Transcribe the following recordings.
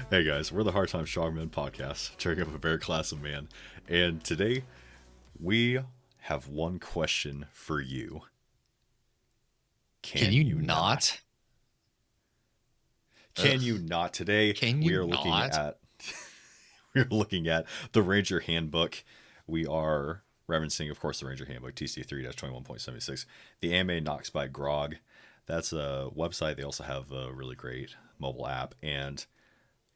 Hey guys, we're the Hard Time Strongmen podcast, cheering up a bear class of man. And today we have one question for you. Can Can you you not? not? Can Ugh. you not? Today Can we you are looking not? at we're looking at the Ranger Handbook. We are referencing, of course, the Ranger Handbook, TC3-21.76. The Anime Knox by Grog. That's a website. They also have a really great mobile app. And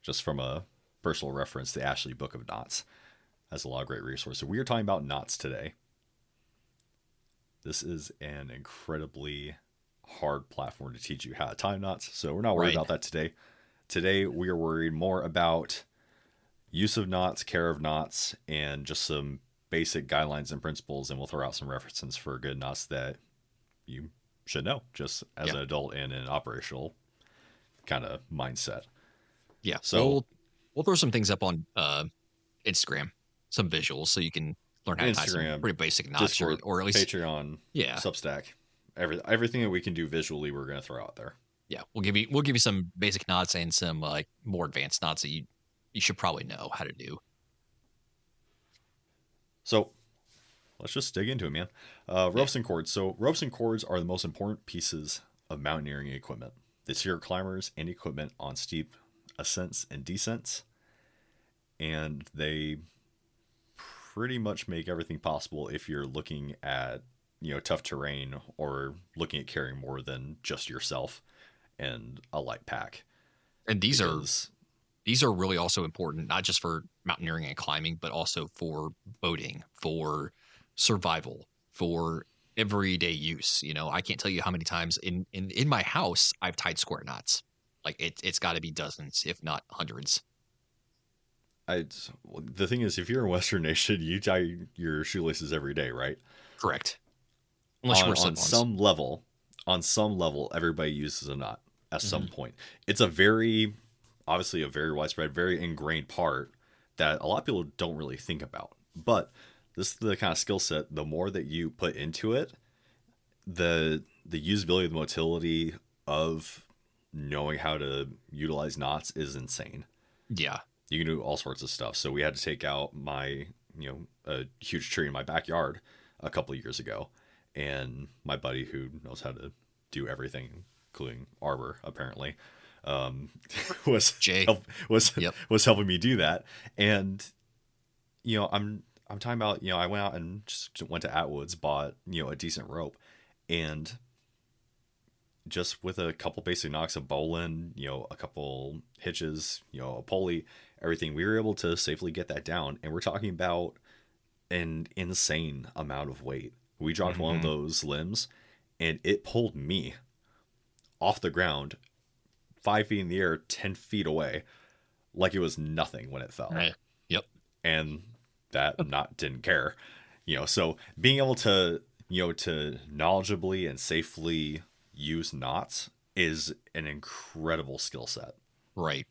just from a personal reference, the Ashley Book of Knots has a lot of great resources. So we are talking about knots today. This is an incredibly hard platform to teach you how to time knots. So we're not worried Right. about that today. Today we are worried more about use of knots, care of knots, and just some basic guidelines and principles. And we'll throw out some references for good knots that you should know just as Yeah. an adult in an operational kind of mindset. Yeah. So We'll throw some things up on Instagram, some visuals, so you can learn how to tie some Instagram, pretty basic knots, Discord, or at least Patreon, yeah, Substack, everything that we can do visually, we're going to throw out there. yeah. We'll give you some basic knots and some like more advanced knots that you should probably know how to do. So let's just dig into it, man. Yeah. Ropes and cords. So ropes and cords are the most important pieces of mountaineering equipment. They steer climbers and equipment on steep ascents and descents, and they pretty much make everything possible if you're looking at tough terrain or looking at carrying more than just yourself and a light pack. And Because these are really also important, not just for mountaineering and climbing, but also for boating, for survival, for everyday use. I can't tell you how many times in my house I've tied square knots. Like it's got to be dozens, if not hundreds. I, the thing is, if you're in Western Nation, you tie your shoelaces every day, right? Correct. Unless you on wear on slip-ons. some level, on some level, everybody uses a knot at some Hmm. point. It's a very, obviously, a very widespread, very ingrained part that a lot of people don't really think about. But this is the kind of skill set. The more that you put into it, the usability, the motility of knowing how to utilize knots is insane. Yeah. You can do all sorts of stuff. So we had to take out my, a huge tree in my backyard a couple of years ago, and my buddy who knows how to do everything, including arbor, apparently, um, was Jay. help, was Yep. was helping me do that. And I'm talking about, I went out and just went to Atwoods, bought a decent rope, and just with a couple basic knocks of bowline, a couple hitches, a pulley, everything, we were able to safely get that down. And we're talking about an insane amount of weight. We dropped one of Hmm. those limbs and it pulled me off the ground 5 feet in the air, 10 feet away, like it was nothing when it fell. Right. Yep. And that knot didn't care. So being able to knowledgeably and safely use knots is an incredible skill set. Right.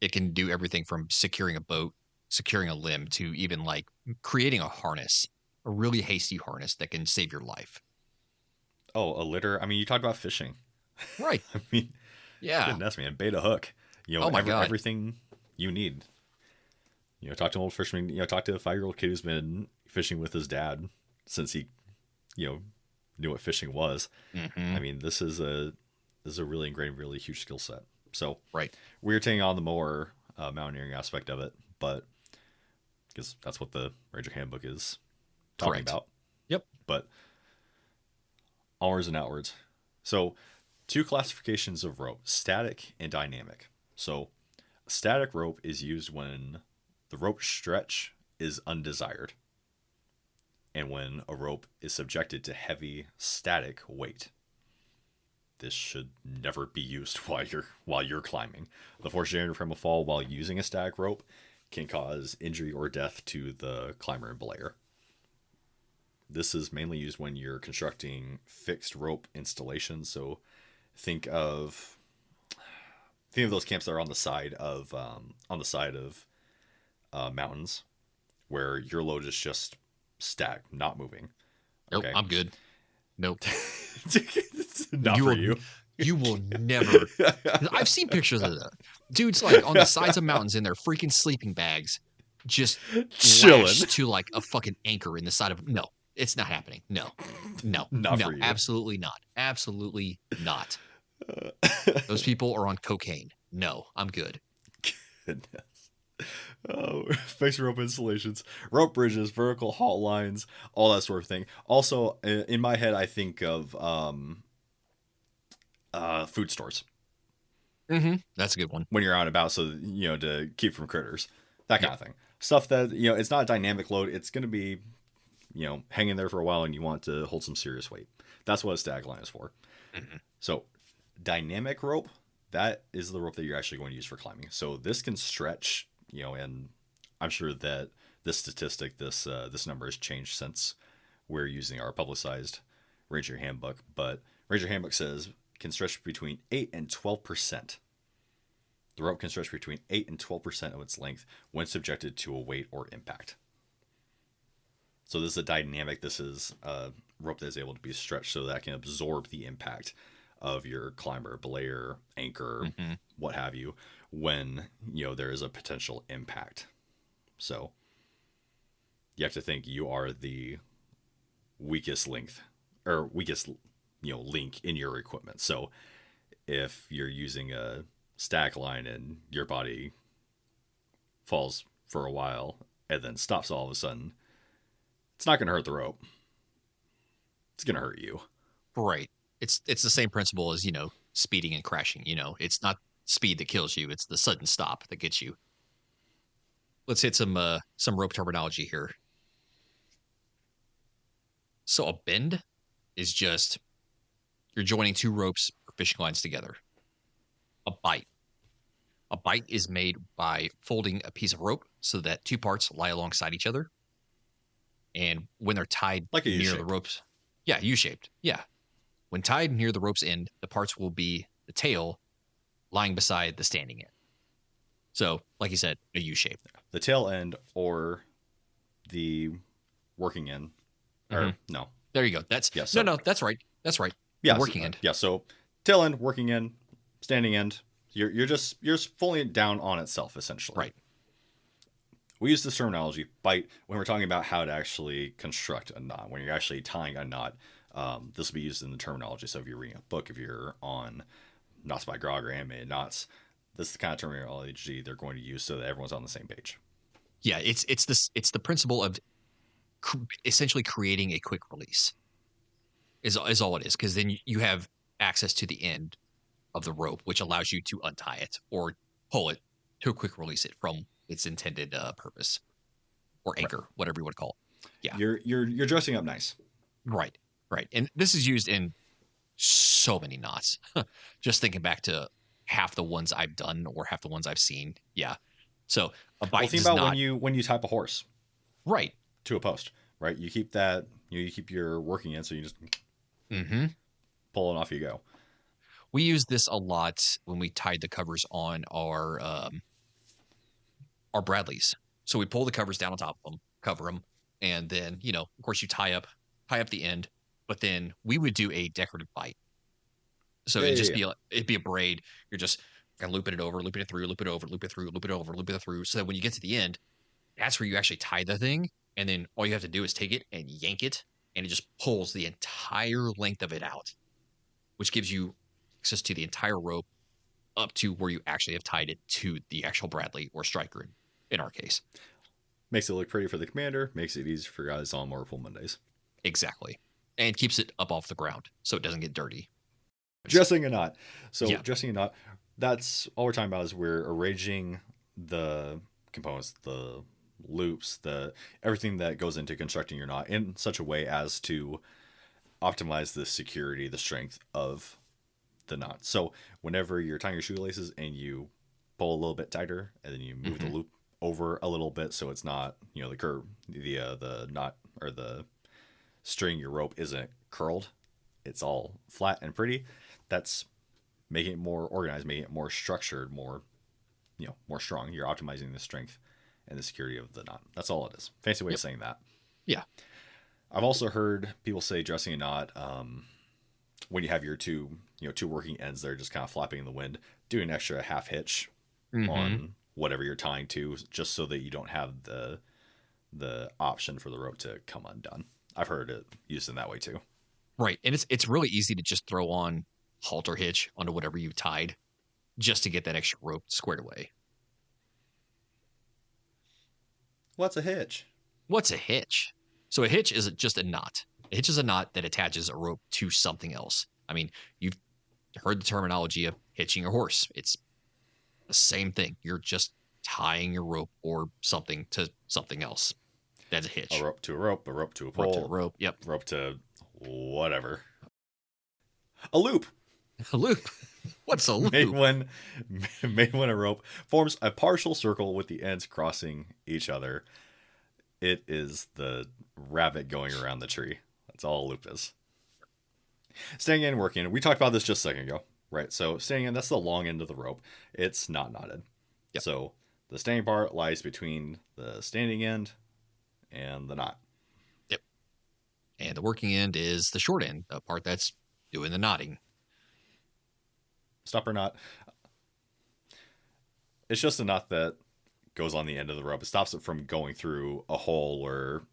It can do everything from securing a boat, securing a limb, to even like creating a harness, a really hasty harness that can save your life. Oh, a litter. I mean, you talked about fishing. Right. I mean, Yeah. goodness, man, bait a hook. Oh my God. Everything you need. Talk to an old fisherman. Talk to a 5-year-old kid who's been fishing with his dad since he, you know, knew what fishing was. Hmm. I mean, this is a really ingrained, really huge skill set. So Right. we're taking on the more mountaineering aspect of it, but because that's what the Ranger Handbook is talking Correct. about. Yep. But onwards and outwards. So, two classifications of rope: static and dynamic. So, a static rope is used when the rope stretch is undesired and when a rope is subjected to heavy static weight. This should never be used while you're climbing. The force generated from a fall while using a static rope can cause injury or death to the climber and belayer. This is mainly used when you're constructing fixed rope installations. So think of those camps that are on the side of mountains where your load is just stacked, not moving. Nope. Okay, I'm good. Nope. it's not You for will you. You will never. I've seen pictures of that. Dudes like on the sides of mountains in their freaking sleeping bags, just Chilling. lashed to like a fucking anchor in the side of. No, it's not happening. No, no, Not no, for you. absolutely not. Absolutely not. Those people are on cocaine. No, I'm good. Goodness. Oh, fixed rope installations, rope bridges, vertical halt lines, all that sort of thing. Also, in my head, I think of food stores That's a good one. when you're out and about, so to keep from critters, that kind Yep. of thing. Stuff that it's not a dynamic load. It's going to be hanging there for a while, and you want to hold some serious weight. That's what a stag line is for. Mhm. So, dynamic rope, that is the rope that you're actually going to use for climbing. So this can stretch, and I'm sure that this statistic, this number has changed since we're using our publicized Ranger Handbook. But Ranger Handbook says can stretch between 8 and 12%. The rope can stretch between 8 and 12% of its length when subjected to a weight or impact. So this is a dynamic. This is a rope that is able to be stretched so that it can absorb the impact of your climber, belayer, anchor, hmm what have you, when there is a potential impact. So you have to think you are the weakest length or weakest link in your equipment. So if you're using a stack line and your body falls for a while and then stops all of a sudden, it's not going to hurt the rope. It's going to hurt you. Right. It's the same principle as speeding and crashing. It's not speed that kills you; it's the sudden stop that gets you. Let's hit some rope terminology here. So a bend is just you're joining two ropes or fishing lines together. A bite. A bite is made by folding a piece of rope so that two parts lie alongside each other. And when they're tied Like a U near the shape. ropes, yeah, U-shaped. Yeah. When tied near the rope's end, the parts will be the tail lying beside the standing end. So, like you said, a U shape. The tail end or the working end. Mm-hmm. Or no. There you go. That's Yeah, no, sorry. no. That's right. That's right. The Yeah, working end. yeah. So tail end, working end, standing end. You're just fully down on itself essentially. Right. We use this terminology bite when we're talking about how to actually construct a knot. When you're actually tying a knot, this will be used in the terminology. So if you're reading a book, if you're on Knots by Grog or Animated Knots, this is the kind of terminology they're going to use so that everyone's on the same page. Yeah. It's the principle of essentially creating a quick release is all it is because then you have access to the end of the rope, which allows you to untie it or pull it to quick release it from its intended purpose or Right. anchor, whatever you want to call it. Yeah. You're dressing up nice. Right. Right. And this is used in so many knots. Just thinking back to half the ones I've done or half the ones I've seen. Yeah. So a Well, bite think does about not. when you type a horse Right. to a post, right? You keep that you keep your working end, so you just hmm pull it off. You go. We used this a lot when we tied the covers on our Bradleys. So we pull the covers down on top of them, cover them, and then of course, you tie up the end. But then we would do a decorative bite. So Yeah, it'd yeah, just yeah. be it'd be a braid. You're just kind of looping it over, looping it through, loop it over, loop it through, loop it over, loop it through. So that when you get to the end, that's where you actually tie the thing, and then all you have to do is take it and yank it, and it just pulls the entire length of it out, which gives you access to the entire rope up to where you actually have tied it to the actual Bradley or striker in our case. Makes it look pretty for the commander. Makes it easy for guys on more full Mondays. Exactly. And keeps it up off the ground so it doesn't get dirty. Dressing a knot. So Yeah. dressing a knot. That's all we're talking about is we're arranging the components, the loops, the everything that goes into constructing your knot in such a way as to optimize the security, the strength of the knot. So whenever you're tying your shoelaces and you pull a little bit tighter and then you move the hmm loop over a little bit so it's not the curve the knot or the string your rope isn't curled, it's all flat and pretty. That's making it more organized, making it more structured, more more strong. You're optimizing the strength and the security of the knot. That's all it is. Fancy way of Yep. saying that. Yeah. I've also heard people say dressing a knot when you have your two working ends that are just kind of flapping in the wind, do an extra half hitch Mm-hmm. on whatever you're tying to, just so that you don't have the option for the rope to come undone. I've heard it used in that way too. Right. And it's really easy to just throw on halter hitch onto whatever you've tied just to get that extra rope squared away. What's a hitch? What's a hitch? So a hitch is just a knot. A hitch is a knot that attaches a rope to something else. I mean, you've heard the terminology of hitching a horse. It's the same thing. You're just tying your rope or something to something else. That's a A hitch. rope to a rope, a rope to a Rope to a pole, rope. Yep. rope to whatever. A loop. A loop. What's a made loop? when made when a rope forms a partial circle with the ends crossing each other. It is the rabbit going around the tree. That's all a loop is. Staying in, working. We talked about this just a second ago, right? So staying in, that's the long end of the rope. It's not knotted. Yep. So the staying part lies between the standing end and the knot. Yep. And the working end is the short end, the part that's doing the knotting. Stopper knot. It's just a knot that goes on the end of the rope. It stops it from going through a hole or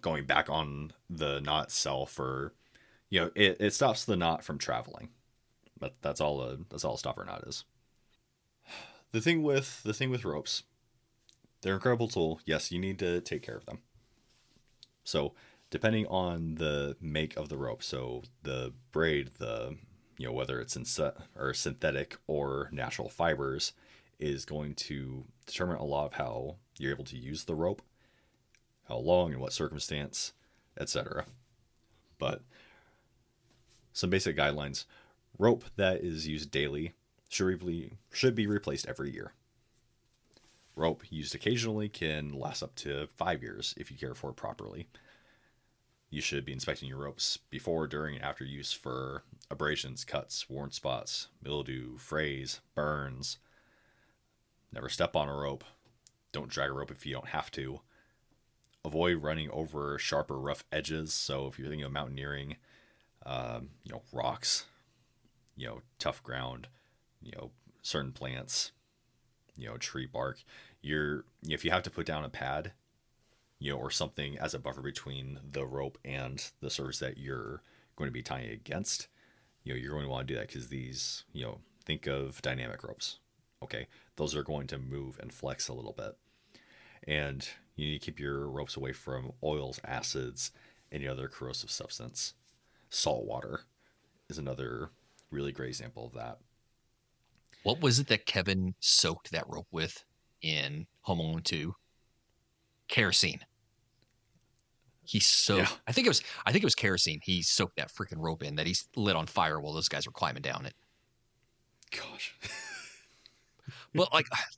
going back on the knot itself, or it stops the knot from traveling. But that's all a stopper knot is. The thing with ropes, they're an incredible tool. Yes, you need to take care of them. So depending on the make of the rope, so the braid, the whether it's or synthetic or natural fibers, is going to determine a lot of how you're able to use the rope, how long, in what circumstance, etc. But some basic guidelines: rope that is used daily should be replaced every year. Rope used occasionally can last up to 5 years if you care for it properly. You should be inspecting your ropes before, during, and after use for abrasions, cuts, worn spots, mildew, frays, burns. Never step on a rope. Don't drag a rope if you don't have to. Avoid running over sharp or rough edges. So if you're thinking of mountaineering, rocks, tough ground, certain plants, tree bark. If you have to put down a pad, or something as a buffer between the rope and the surface that you're going to be tying against, you're going to want to do that because these, think of dynamic ropes. Okay, those are going to move and flex a little bit, and you need to keep your ropes away from oils, acids, any other corrosive substance. Salt water is another really great example of that. What was it that Kevin soaked that rope with in Home Alone 2? Kerosene. He Yeah, soaked. I think it was kerosene. He soaked that freaking rope in that he lit on fire while those guys were climbing down it. gosh. But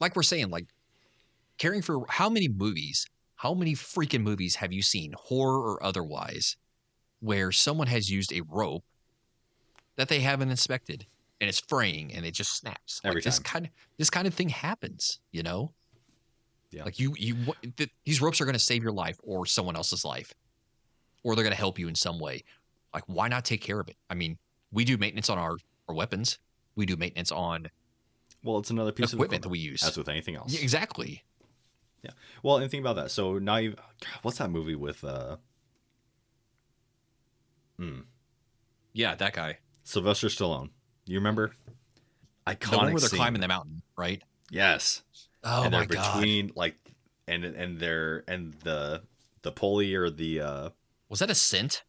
like we're saying, like caring for how many movies, how many freaking movies have you seen, horror or otherwise, where someone has used a rope that they haven't inspected and it's fraying and it just snaps. Every Like time. this kind of thing happens, Yeah. Like these ropes are going to save your life or someone else's life, or they're going to help you in some way. Like, why not take care of it? I mean, we do maintenance on our weapons. We do maintenance on Well, it's another piece of equipment that equipment, we use. as with anything Yeah, else. exactly. Yeah. Well, and think about that. So now you, what's that movie with Yeah, that guy. Sylvester Stallone? You remember? The one Iconic where they're climbing scene. the mountain, right? Yes. Oh And they're my god. between like, and they're and the pulley or the Was that a scent?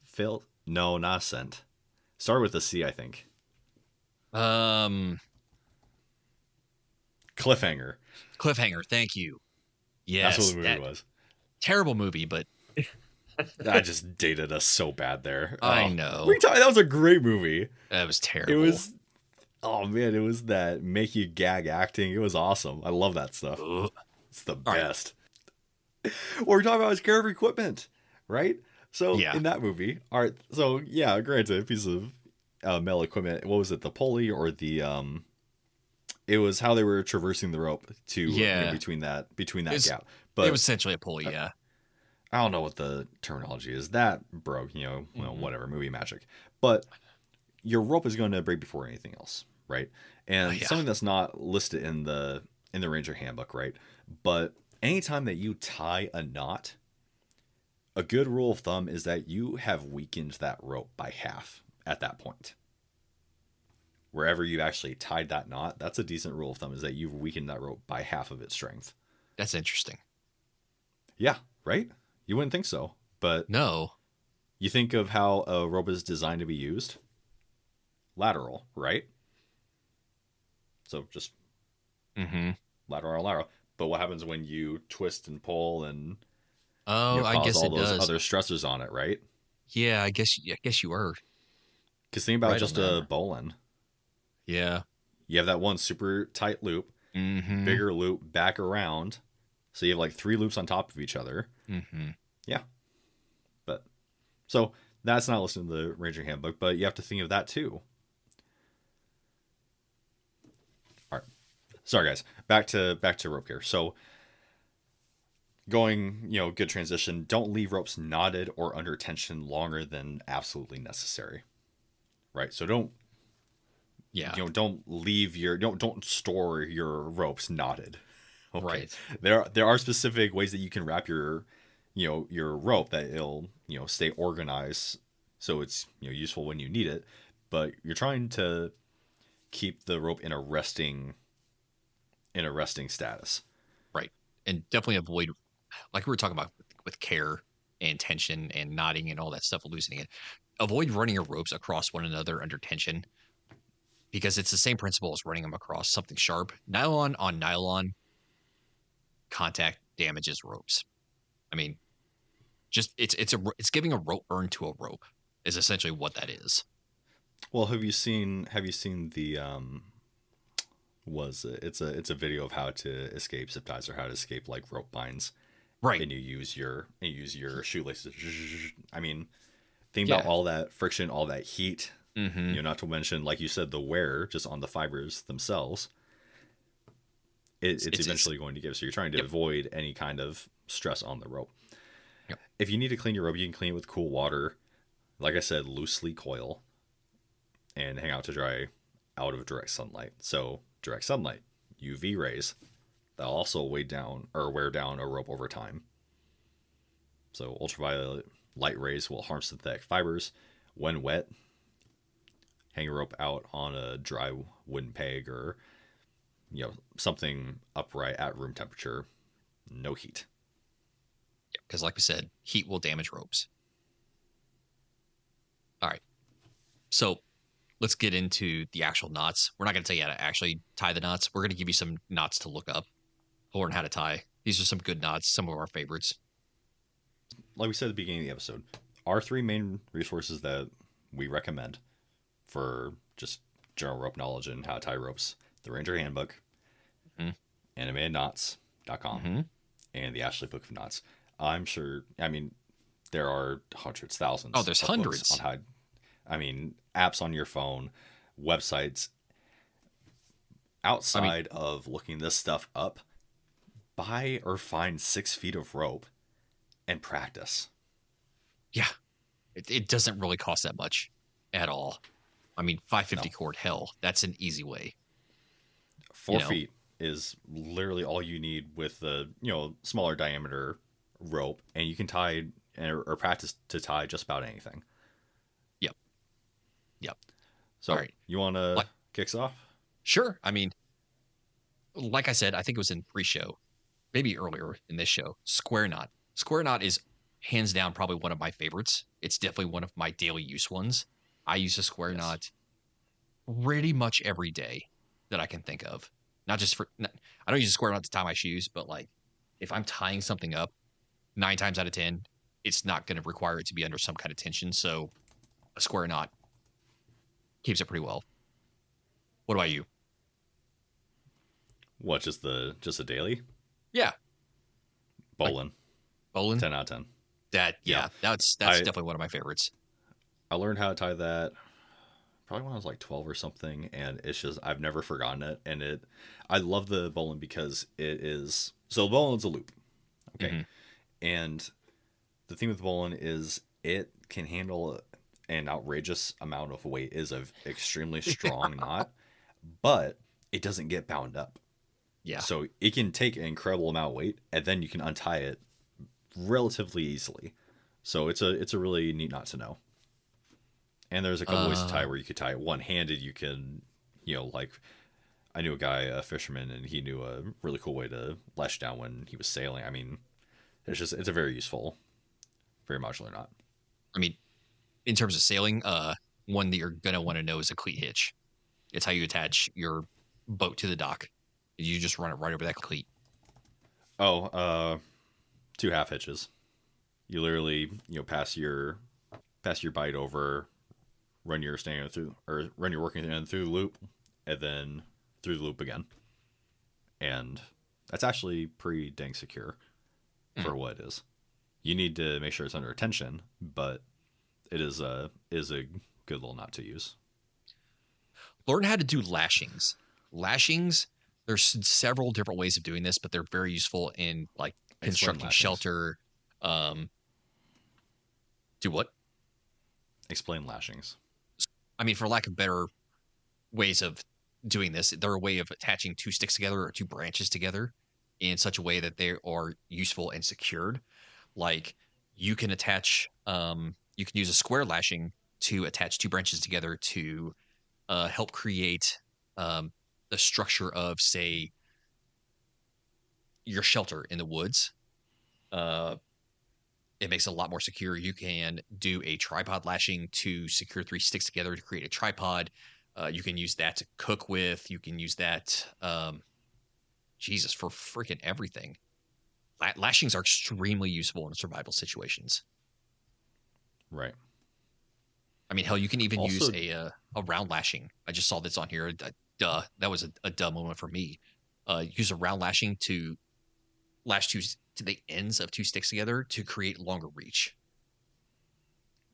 Phil. No, not Ascent. Started with a C, I think. Um Cliffhanger. Cliffhanger, thank you. That's what Yes, the movie that was. terrible movie, but I just dated us so bad there. I Oh, know. that was a great movie. That was It terrible. was. Oh man, it was that make you gag acting. It was awesome. I love that stuff. Ugh. It's the All right. best. What we're talking about is care of equipment, right? So Yeah. in that movie, all right. So yeah, granted, a piece of metal equipment. What was it? The pulley or the It was how they were traversing the rope to Yeah. between that It was gap. it But was essentially a pulley, yeah. I don't know what the terminology is. That broke, well, Hmm. whatever, movie magic. But your rope is going to break before anything else, right? And Yeah, something that's not listed in the Ranger handbook, right? But anytime that you tie a knot, a good rule of thumb is that you have weakened that rope by half at that point. Wherever you actually tied that knot, that's a decent rule of thumb is that you've weakened that rope by half of its strength. that's interesting. Yeah, right? You wouldn't think so, but No. you think of how a rope is designed to be used, lateral, right? So just Hmm. lateral, lateral. But what happens when you twist and pull and Oh, I cause guess all it those does. other stressors on it, right? Yeah, I guess you are Because think about right on just that. a bowline. Yeah. You have that one super tight loop, Hmm. bigger loop back around, so you have like three loops on top of each other. Hmm. Yeah, but so that's not listed in the Ranger handbook, but you have to think of that too. All right, sorry guys, back to rope care. So going, good transition. Don't leave ropes knotted or under tension longer than absolutely necessary. Right. So Yeah. don't leave your don't store your ropes knotted. Okay. Right. There are specific ways that you can wrap your rope that it'll stay organized so it's useful when you need it, but you're trying to keep the rope in a resting status. Right. And definitely avoid, like we were talking about with care and tension and knotting and all that stuff, loosening it. Avoid running your ropes across one another under tension because it's the same principle as running them across something sharp. Nylon on nylon contact damages ropes. I mean, just it's giving a rope burn to a rope is essentially what that is. Well, have you seen the was it? It's a video of how to escape zip ties or how to escape like rope binds, Right. and you use your shoelaces. I mean, think about Yeah. all that friction, all that heat. Mm-hmm. Not to mention, like you said, the wear just on the fibers themselves. It's It's eventually going to give. So you're trying to yep. avoid any kind of stress on the rope. Yep. If you need to clean your rope, you can clean it with cool water. Like I said, loosely coil and hang out to dry out of direct sunlight. So direct sunlight, UV rays, that'll also wear down a rope over time. So ultraviolet light rays will harm synthetic fibers. When wet, hang a rope out on a dry wooden peg or something upright at room temperature. No heat. Because like we said, heat will damage ropes. All right. So let's get into the actual knots. We're not going to tell you how to actually tie the knots. We're going to give you some knots to look up, learn how to tie. These are some good knots, some of our favorites. Like we said at the beginning of the episode, our three main resources that we recommend for just general rope knowledge and how to tie ropes: the Ranger Handbook, Mm-hmm. animatedknots.com, Mm-hmm. and the Ashley Book of Knots. I'm sure, I mean, there are hundreds, Oh, thousands there's of books on hundreds. how, apps on your phone, websites. I mean, Outside of looking this stuff up, buy or find 6 feet of rope and practice. yeah, it doesn't really cost that much at all. I mean, 550 No, cord, hell, that's an easy way, you four know? feet is literally all you need with the smaller diameter rope, and you can tie or practice to tie just about anything. Yep. Yep. All So right. you want to Like, kick us off? sure. I mean, like I said, I think it was in pre show, maybe earlier in this show, Square Knot. Square Knot is hands down probably one of my favorites. It's definitely one of my daily use ones. I use a Square Yes. Knot pretty much every day that I can think of. Not just for, I don't use a Square Knot to tie my shoes, but like if I'm tying something up, 9 times out of 10, it's not going to require it to be under some kind of tension. So a Square Knot keeps it pretty well. What about you? What? Just a daily Yeah, like bowling? bowling. 10 out of 10. That Yeah, yeah, that's I definitely one of my favorites. I learned how to tie that probably when I was like 12 or something, and it's just I've never forgotten it. And I love the bowling because it is so bowling's a loop, okay, Hmm. and the thing with bowline is it can handle an outrageous amount of weight. Is a extremely strong knot, but it doesn't get bound up. Yeah. So it can take an incredible amount of weight, and then you can untie it relatively easily. So it's a really neat knot to know. And there's a couple ways to tie Uh, where you could tie it one handed. You can, like I knew a guy, a fisherman, and he knew a really cool way to lash down when he was sailing. I mean, it's a very useful, very modular knot. I mean, in terms of sailing, one that you're gonna want to know is a cleat hitch. It's how you attach your boat to the dock. You just run it right over that cleat. Oh, two half hitches. You literally, pass your bite over, run your stand through, or run your working end through the loop, and then through the loop again. And that's actually pretty dang secure Mm. for what it is. You need to make sure it's under tension, but it is a good little knot to use. Learn how to do lashings. Lashings, there's several different ways of doing this, but they're very useful in like Explain constructing lashings. shelter. Um, do what? Explain lashings. I mean, for lack of better ways of doing this, they're a way of attaching two sticks together or two branches together in such a way that they are useful and secured. Like you can use a square lashing to attach two branches together to help create the structure of, say, your shelter in the woods. Uh, it makes it a lot more secure. You can do a tripod lashing to secure three sticks together to create a tripod. You can use that to cook with. You can use that, Jesus, for freaking everything. Lashings are extremely useful in survival situations. Right. I mean, hell, you can even use Also, a round lashing. I just saw this on here. Duh, that was a dumb moment for me. Use a round lashing to lash two to the ends of two sticks together to create longer reach.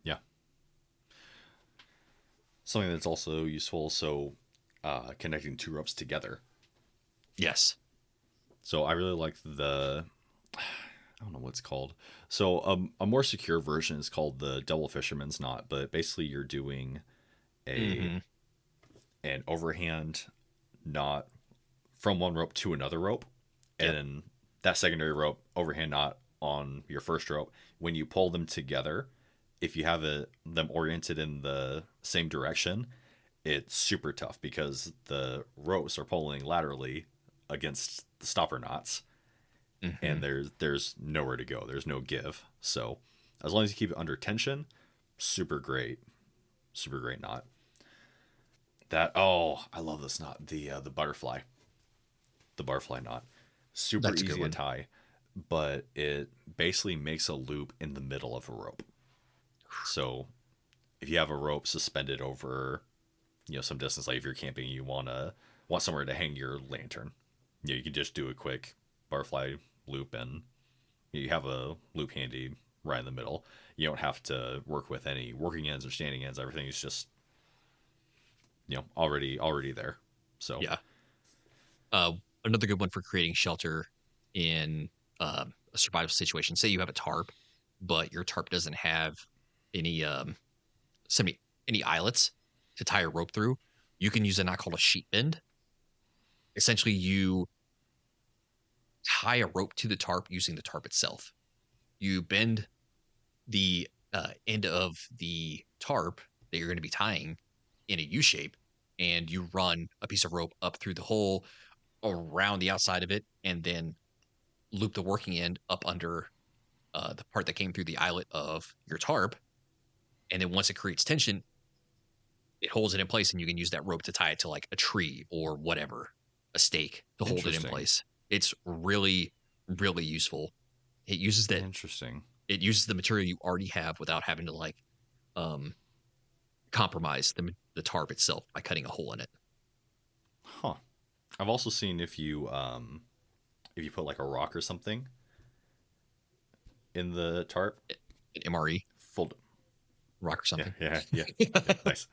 yeah, something that's also useful. So, connecting two ropes together. Yes. So I really like I don't know what it's called. So a more secure version is called the double fisherman's knot, but basically you're doing a Mm-hmm. an overhand knot from one rope to another rope, and Yep. then that secondary rope overhand knot on your first rope. When you pull them together, if you have them oriented in the same direction, it's super tough because the ropes are pulling laterally against the stopper knots, Mm-hmm. and there's nowhere to go. There's no give. So as long as you keep it under tension, super great knot. That I love this knot. The butterfly knot, super That's a good easy to one. tie, but it basically makes a loop in the middle of a rope. So if you have a rope suspended over some distance, like if you're camping, you want somewhere to hang your lantern. You can just do a quick butterfly loop, and you have a loop handy right in the middle. You don't have to work with any working ends or standing ends. Everything is just already there. So Yeah. Uh, Another good one for creating shelter in a survival situation. Say you have a tarp, but your tarp doesn't have any some any eyelets to tie a rope through. You can use a knot called a sheet bend. Essentially, you tie a rope to the tarp using the tarp itself. You bend the end of the tarp that you're going to be tying in a U shape, and you run a piece of rope up through the hole around the outside of it, and then loop the working end up under the part that came through the eyelet of your tarp. And then once it creates tension, it holds it in place, and you can use that rope to tie it to like a tree or whatever, a stake to hold it in interesting, place. It's really, really useful. It uses that interesting, it uses the material you already have without having to like um compromise the tarp itself by cutting a hole in it. huh? I've also seen if you put like a rock or something in the tarp, An MRE fold. rock or Yeah, something. yeah. Nice.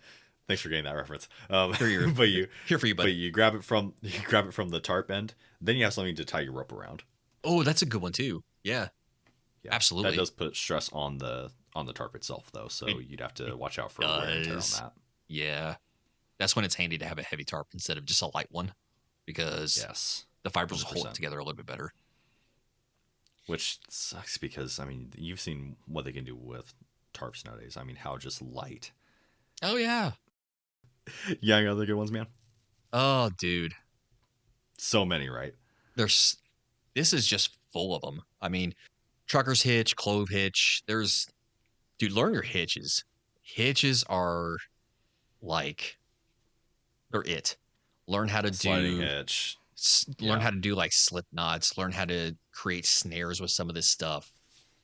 Thanks for getting that reference. Here you're But you, here for you, but buddy. you grab it from the tarp end. Then you have something to tie your rope around. Oh, that's a good one too. Yeah. Yeah, that Absolutely. does put stress on the tarp itself, though. So It you'd have it to watch out for wear and tear on does. that. Yeah. That's when it's handy to have a heavy tarp instead of just a light one because Yes, the fibers will hold it 100%. together a little bit better. Which sucks because I mean you've seen what they can do with tarps nowadays. I mean how just light. Oh yeah. Yeah, I got other good ones, man. Oh dude. So many, right? There's this is just full of them. I mean, trucker's hitch, clove hitch. There's dude, learn your hitches. Hitches are like they're it. Learn how to Sliding do hitch. learn Yeah. how to do like slip knots, learn how to create snares with some of this stuff.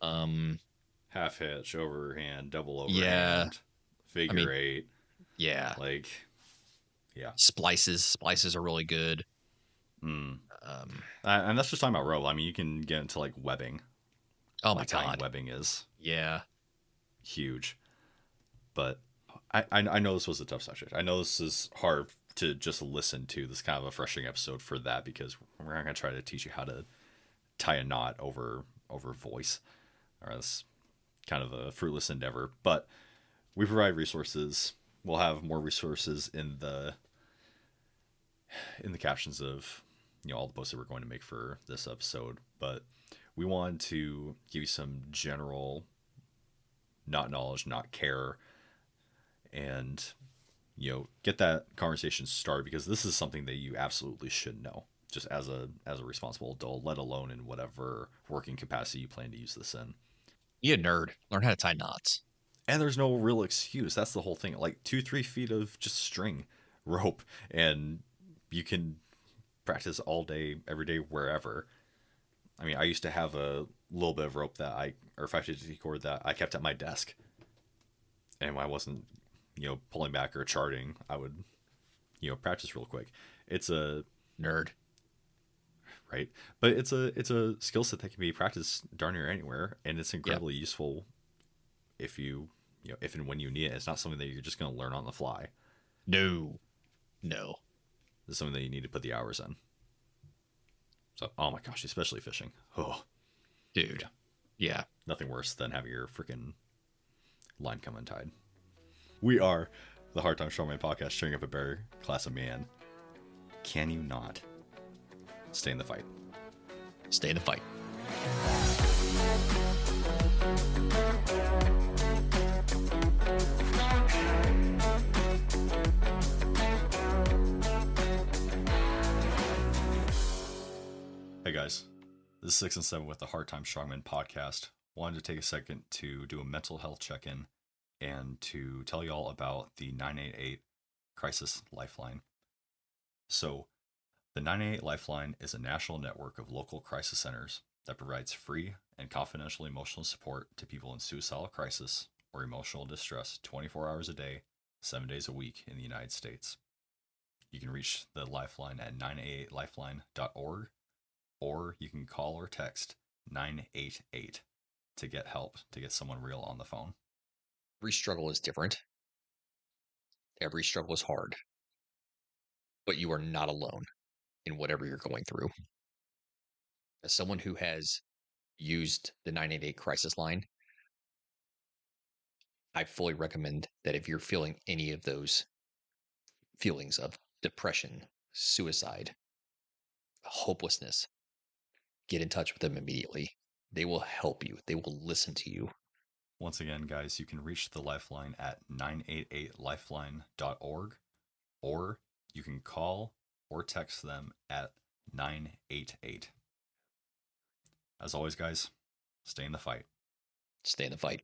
Um Half hitch, overhand, double yeah, overhand, I figure mean, eight. yeah. Like, yeah. Splices are really good. Mm. Um And that's just talking about rope. I mean, you can get into like webbing. oh my Like tying god. webbing is Yeah. huge. But I know this was a tough subject. I know this is hard to just listen to. This kind of a refreshing episode for that because we're not going to try to teach you how to tie a knot over voice, or that's kind of a fruitless endeavor. But we provide resources. We'll have more resources in the captions of all the posts that we're going to make for this episode. But we wanted to give you some general, not knowledge, not care, and get that conversation started because this is something that you absolutely should know just as a responsible adult, let alone in whatever working capacity you plan to use this in. Be a nerd. Learn how to tie knots. And there's no real excuse. That's the whole thing. Like 2-3 feet of just string, rope, and you can practice all day, every day, wherever. I mean, I used to have a little bit of rope or 550 cord that I kept at my desk, and when I wasn't, pulling back or charting, I would, practice real quick. It's a Nerd. right, but it's a skill set that can be practiced darn near anywhere, and it's Yep. incredibly useful if if and when you need it. It's not something that you're just going to learn on the fly. No. No. It's something that you need to put the hours in. So, oh my gosh, especially fishing. Oh, Dude. yeah, Yeah. nothing worse than having your freaking line come untied. We are the Hard Time Strongman podcast, cheering up a better class of man. Can you not stay in the fight? Stay in the fight. Hey guys, this is 6 and 7 with the Hard Time Strongman podcast. Wanted to take a second to do a mental health check in and to tell y'all about the 988 Crisis Lifeline. So, the 988 Lifeline is a national network of local crisis centers that provides free and confidential emotional support to people in suicidal crisis or emotional distress 24 hours a day, 7 days a week in the United States. You can reach the Lifeline at 988lifeline.org, or you can call or text 988 to get help, to get someone real on the phone. Every struggle is different. Every struggle is hard. But you are not alone in whatever you're going through. As someone who has used the 988 crisis line, I fully recommend that if you're feeling any of those feelings of depression, suicide, hopelessness, get in touch with them immediately. They will help you, they will listen to you. Once again, guys, you can reach the Lifeline at 988lifeline.org, or you can call or text them at 988. As always, guys, stay in the fight. Stay in the fight.